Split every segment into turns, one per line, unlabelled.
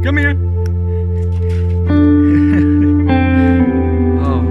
Come here. Oh.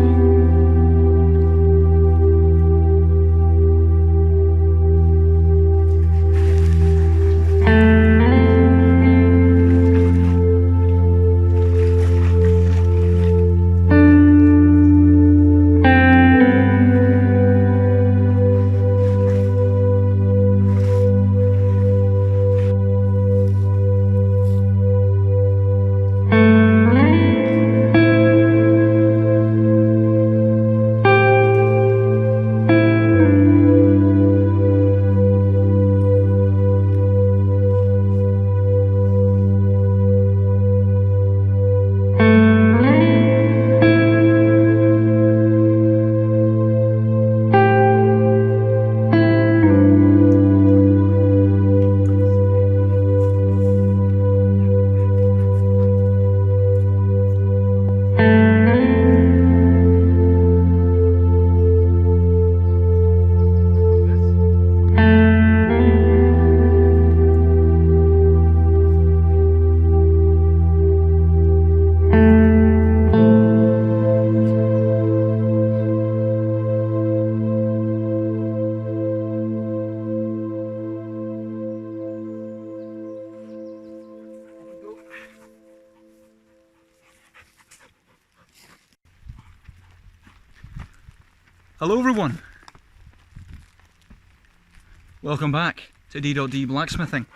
Hello everyone, welcome back to D.D Blacksmithing.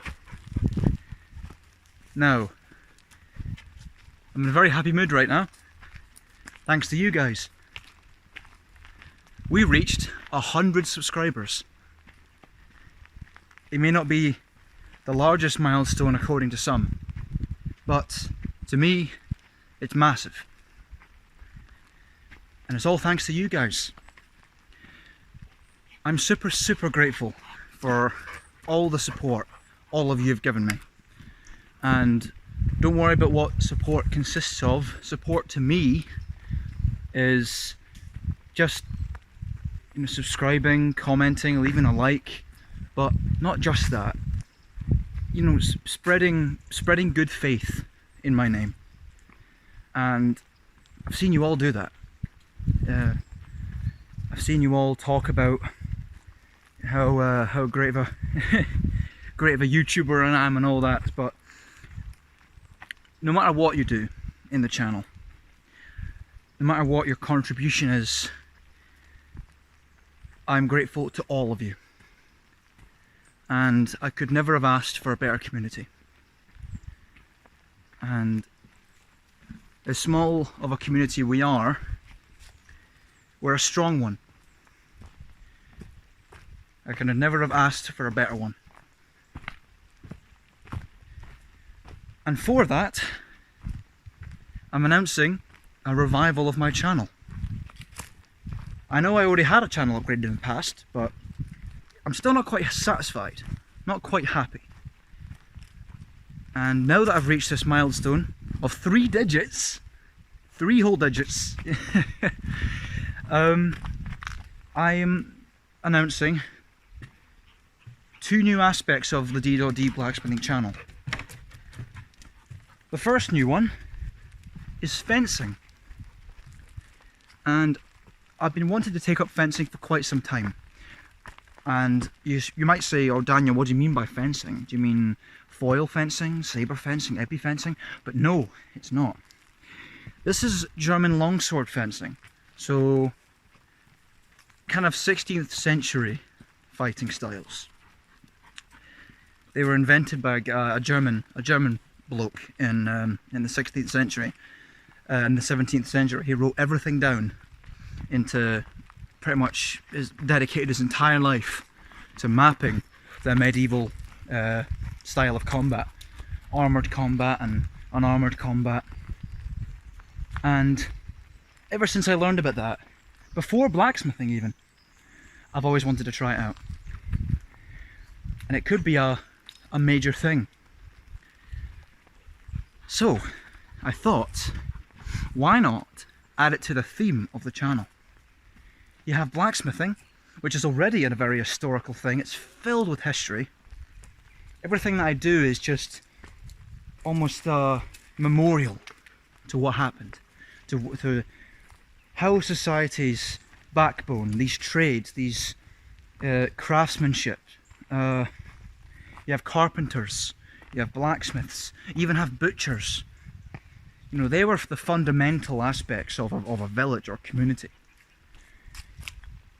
Now, I'm in a very happy mood right now, thanks to you guys. We reached 100 subscribers. It may not be the largest milestone according to some, but to me, it's massive. And it's all thanks to you guys. I'm super grateful for all the support all of you have given me. And don't worry about what support consists of. Support to me is just, you know, subscribing, commenting, leaving a like, but not just that. You know, spreading good faith in my name. And I've seen you all do that. I've seen you all talk about how great of a great of a YouTuber I am and all that, but no matter what you do in the channel, no matter what your contribution is, I'm grateful to all of you, and I could never have asked for a better community. And as small of a community we are, we're a strong one. I could never have asked for a better one. And for that, I'm announcing a revival of my channel. I know I already had a channel upgraded in the past, but I'm still not quite satisfied, not quite happy. And now that I've reached this milestone of 3 digits, 3 whole digits, I am announcing 2 new aspects of the D.D Blacksmithing channel. The first new one is fencing. And I've been wanting to take up fencing for quite some time. And you might say, oh Daniel, what do you mean by fencing? Do you mean foil fencing, saber fencing, epi fencing? But no, it's not. This is German longsword fencing. So, kind of 16th century fighting styles. They were invented by a German bloke in the 16th century. In the 17th century, he wrote everything down into pretty much dedicated his entire life to mapping the medieval style of combat, armoured combat and unarmoured combat. And ever since I learned about that, before blacksmithing even, I've always wanted to try it out. And it could be a major thing. So I thought, why not add it to the theme of the channel? You have blacksmithing, which is already a very historical thing. It's filled with history. Everything that I do is just almost memorial to what happened, to how society's backbone, these trades, these craftsmanship. You have carpenters, you have blacksmiths, you even have butchers. You know, they were the fundamental aspects of a village or community.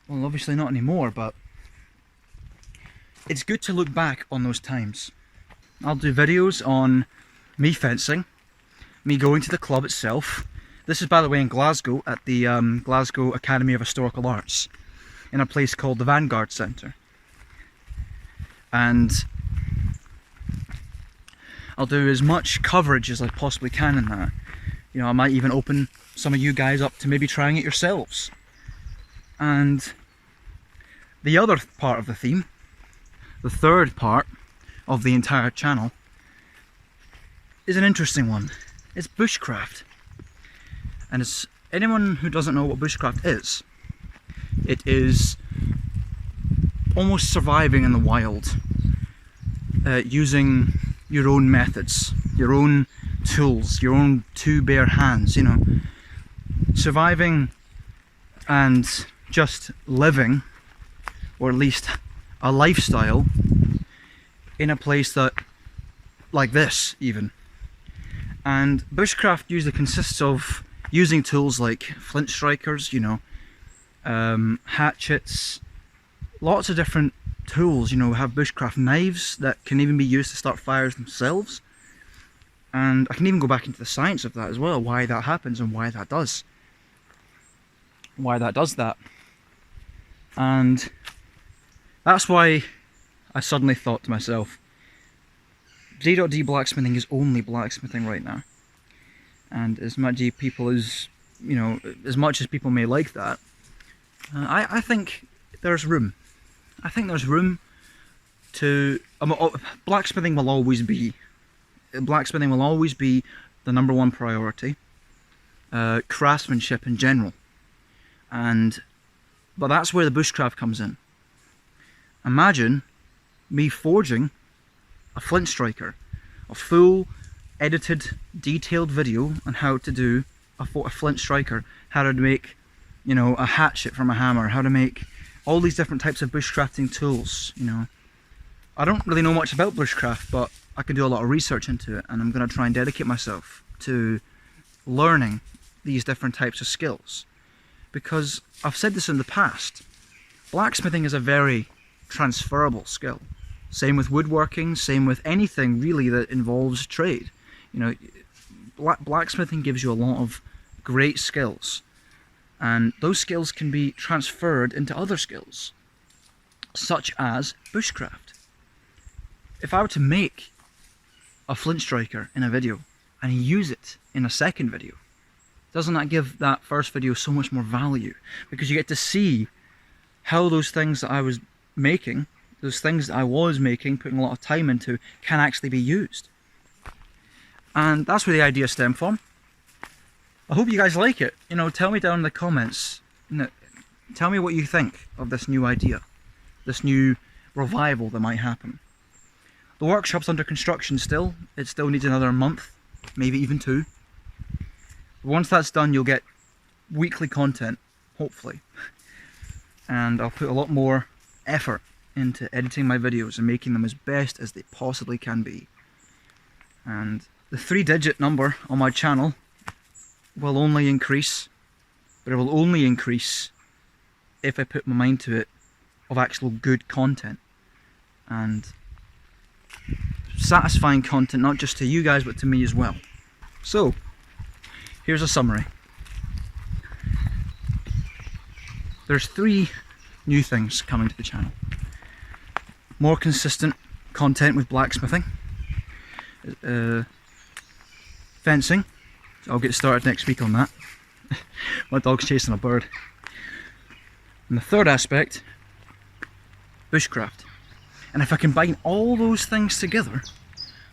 Well, obviously not anymore, but it's good to look back on those times. I'll do videos on me fencing, me going to the club itself. This is, by the way, in Glasgow, at the Glasgow Academy of Historical Arts, in a place called the Vanguard Centre. And I'll do as much coverage as I possibly can in that. You know, I might even open some of you guys up to maybe trying it yourselves. And the other part of the theme, the third part of the entire channel, is an interesting one. It's bushcraft. And it's anyone who doesn't know what bushcraft is, it is almost surviving in the wild, using your own methods, your own tools, your own two bare hands, you know, surviving and just living, or at least a lifestyle, in a place that, like this even. And bushcraft usually consists of using tools like flint strikers, you know, hatchets, lots of different tools. You know, we have bushcraft knives that can even be used to start fires themselves. And I can even go back into the science of that as well, why that happens and why that does. Why that does that. And that's why I suddenly thought to myself, D.D Blacksmithing is only blacksmithing right now. And as much people as, you know, as much as people may like that, I think there's room. I think there's room to... blacksmithing will always be the #1 priority. Craftsmanship in general. But that's where the bushcraft comes in. Imagine me forging a flint striker, a full edited, detailed video on how to do a flint striker, how to make, you know, a hatchet from a hammer, how to make all these different types of bushcrafting tools. You know, I don't really know much about bushcraft, but I can do a lot of research into it, and I'm going to try and dedicate myself to learning these different types of skills, because I've said this in the past, blacksmithing is a very transferable skill. Same with woodworking, same with anything really that involves trade. You know, blacksmithing gives you a lot of great skills, and those skills can be transferred into other skills, such as bushcraft. If I were to make a flint striker in a video and use it in a second video, doesn't that give that first video so much more value? Because you get to see how those things that I was making, putting a lot of time into, can actually be used. And that's where the idea stemmed from. I hope you guys like it. You know, tell me down in the comments. You know, tell me what you think of this new idea, this new revival that might happen. The workshop's under construction still. It still needs another month, maybe even 2. Once that's done, you'll get weekly content, hopefully. And I'll put a lot more effort into editing my videos and making them as best as they possibly can be. And the 3-digit number on my channel will only increase, but it will only increase if I put my mind to it, of actual good content and satisfying content, not just to you guys but to me as well. So here's a summary. There's 3 new things coming to the channel. More consistent content with blacksmithing, fencing. I'll get started next week on that. My dog's chasing a bird. And the third aspect, bushcraft. And if I combine all those things together,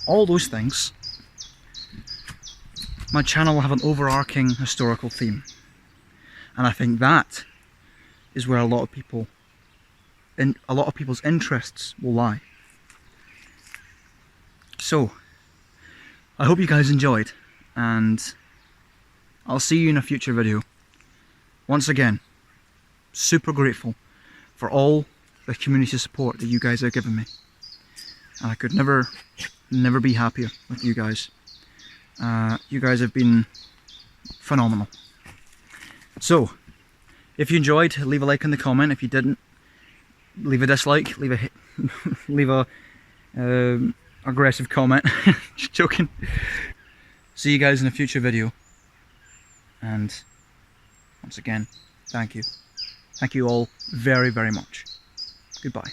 all those things, my channel will have an overarching historical theme. And I think that is where a lot of people's interests will lie. So, I hope you guys enjoyed. and I'll see you in a future video. Once again, super grateful for all the community support that you guys have given me. And I could never be happier with you guys. You guys have been phenomenal. So, if you enjoyed, leave a like in the comment. If you didn't, leave a dislike, leave a aggressive comment. Just joking. See you guys in a future video. And once again, thank you. Thank you all very, very much. Goodbye.